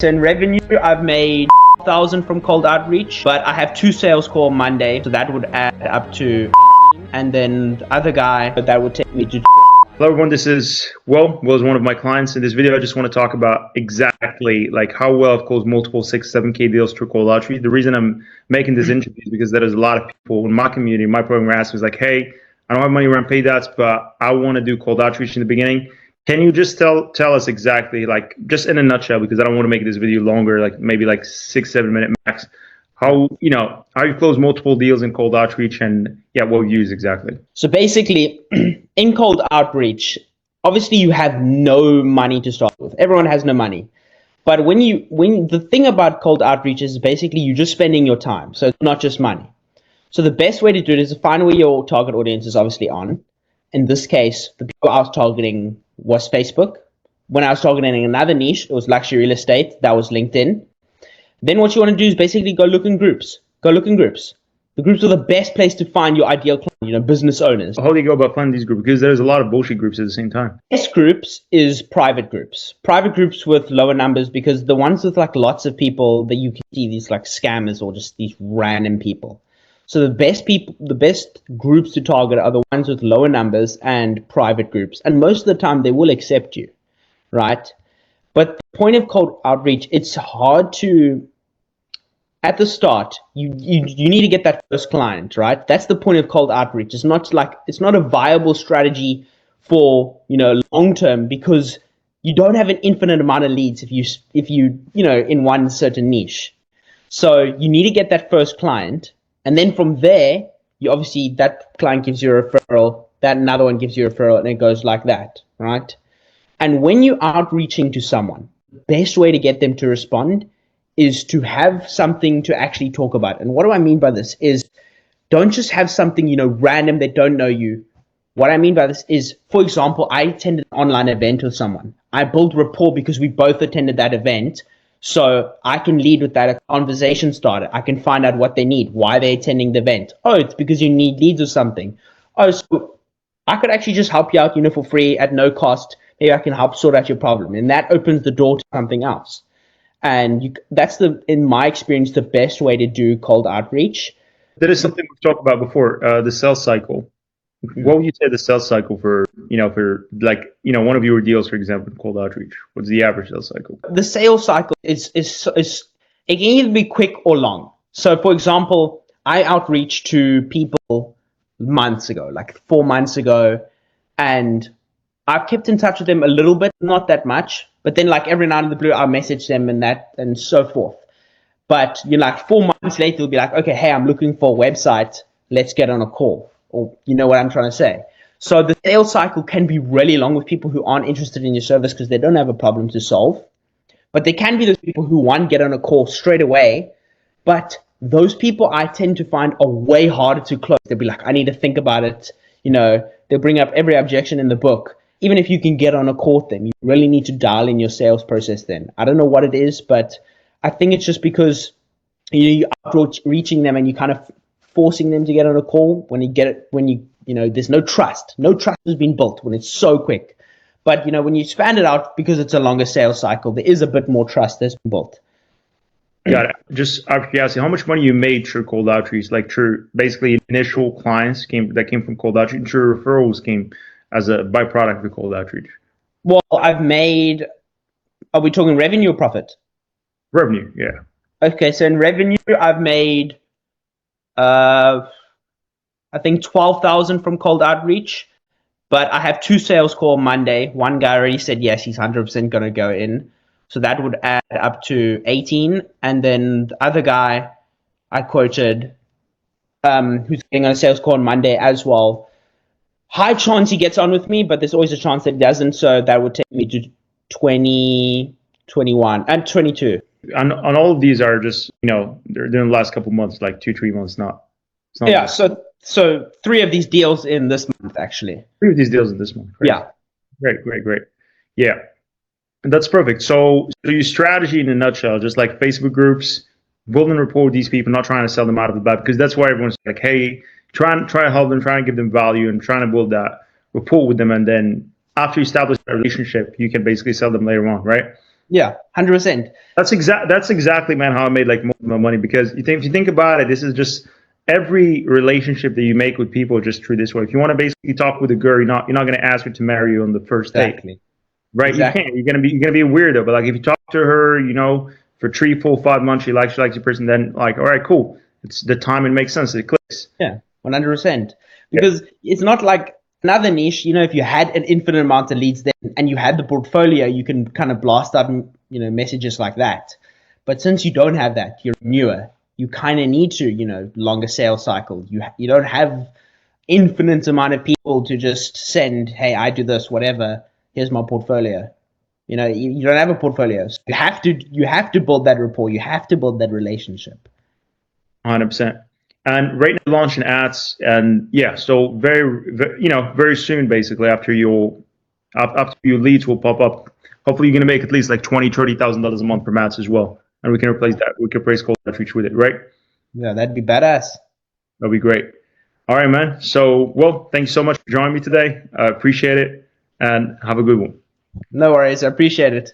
So in revenue, I've made 1,000 from cold outreach, but I have 2 sales call Monday, so that would add up to 18. And then the other guy, that would take me to. Hello everyone, this is Will. Will is one of my clients. In this video, I just want to talk about exactly like how well I've closed multiple 6, 7K deals through cold outreach. The reason I'm making this interview is because there is a lot of people in my community, my program asking is like, hey, I don't have money around pay ads, but I want to do cold outreach in the beginning. Can you just tell us exactly, like just in a nutshell, because I don't want to make this video longer, like maybe like 6, 7 minute max, how you close multiple deals in cold outreach and what you use exactly. So basically, in cold outreach, obviously you have no money to start with. Everyone has no money. But when the thing about cold outreach is basically you're just spending your time. So it's not just money. So the best way to do it is to find where your target audience is obviously on. In this case, the people I was targeting was Facebook. When I was targeting another niche, it was luxury real estate. That was LinkedIn. Then what you want to do is basically go look in groups. Go look in groups. The groups are the best place to find your ideal client, business owners. How do you go about finding these groups? Because there's a lot of bullshit groups at the same time. Best groups is private groups. Private groups with lower numbers, because the ones with like lots of people that you can see, these like scammers or just these random people. So the best groups to target are the ones with lower numbers and private groups. And most of the time they will accept you, right? But the point of cold outreach, it's hard to, at the start, you need to get that first client, right? That's the point of cold outreach. It's not a viable strategy for, long term, because you don't have an infinite amount of leads if you in one certain niche. So you need to get that first client. And then from there, that client gives you a referral, that another one gives you a referral, and it goes like that, right? And when you're outreaching to someone, the best way to get them to respond is to have something to actually talk about. And what do I mean by this is, don't just have something, random that don't know you. What I mean by this is, for example, I attended an online event with someone. I built rapport because we both attended that event. So I can lead with that, a conversation starter. I can find out what they need, why they're attending the event. Oh, it's because you need leads or something. Oh, so I could actually just help you out, for free at no cost. Maybe I can help sort out your problem. And that opens the door to something else. And that's in my experience, the best way to do cold outreach. That is something we've talked about before, the sales cycle. What would you say the sales cycle for one of your deals, for example, cold outreach? What's the average sales cycle? The sales cycle is it can either be quick or long. So for example, I outreached to people months ago, like 4 months ago, and I've kept in touch with them a little bit, not that much, but then like every night in the blue, I'll message them and so forth. But like 4 months later, they'll be like, okay, hey, I'm looking for a website. Let's get on a call. Or you know what I'm trying to say. So the sales cycle can be really long with people who aren't interested in your service because they don't have a problem to solve. But there can be those people who get on a call straight away. But those people I tend to find are way harder to close. They'll be like, I need to think about it. They'll bring up every objection in the book. Even if you can get on a call with them, you really need to dial in your sales process then. I don't know what it is, but I think it's just because you're outreaching them and you kind of forcing them to get on a call. There's no trust. No trust has been built when it's so quick. But when you expand it out, because it's a longer sales cycle, there is a bit more trust that's been built. Got it. Just out of curiosity, how much money you made through cold outreach? Like through basically initial clients came from cold outreach, through referrals came as a byproduct of cold outreach? Well, I've made. Are we talking revenue or profit? Revenue, yeah. Okay, so in revenue, I've made. I think 12,000 from cold outreach, but I have 2 sales call Monday. One guy already said yes, he's 100% going to go in. So that would add up to 18. And then the other guy I quoted, who's getting on a sales call on Monday as well. High chance he gets on with me, but there's always a chance that he doesn't. So that would take me to 20, 21, and 22. On all of these are just, they're in the last couple months, like 2-3 months, not yeah, so 3 of these deals in this month, actually. 3 of these deals in this month. Right? Yeah. Great. Yeah, that's perfect. So your strategy in a nutshell, just like Facebook groups, building rapport with these people, not trying to sell them out of the bat, because that's why everyone's like, hey, try to help them, trying to give them value and trying to build that rapport with them. And then after you establish that relationship, you can basically sell them later on, right? Yeah, 100%. That's exactly, man, how I made like most of my money. Because if you think about it, this is just every relationship that you make with people just through this way. If you want to basically talk with a girl, you're not going to ask her to marry you on the first date, Exactly. right? You Exactly. can't. You're gonna be a weirdo. But like if you talk to her, for 3, 4, 5 months, she likes your person, then like, all right, cool. It's the time, it makes sense. It clicks. Yeah, 100%. Yeah. Because it's not like another niche, if you had an infinite amount of leads then and you had the portfolio, you can kind of blast out, messages like that. But since you don't have that, you're newer, you kind of need to, longer sales cycle. You don't have infinite amount of people to just send, hey, I do this, whatever, here's my portfolio. You don't have a portfolio. So you have to build that rapport. You have to build that relationship. 100%. And right now launching ads, and yeah, so very soon, basically after your leads will pop up. Hopefully, you're gonna make at least like $20,000-$30,000 a month from ads as well, and we can replace that. We can replace cold outreach with it, right? Yeah, that'd be badass. That'll be great. All right, man. So, well, thank you so much for joining me today. I appreciate it, and have a good one. No worries. I appreciate it.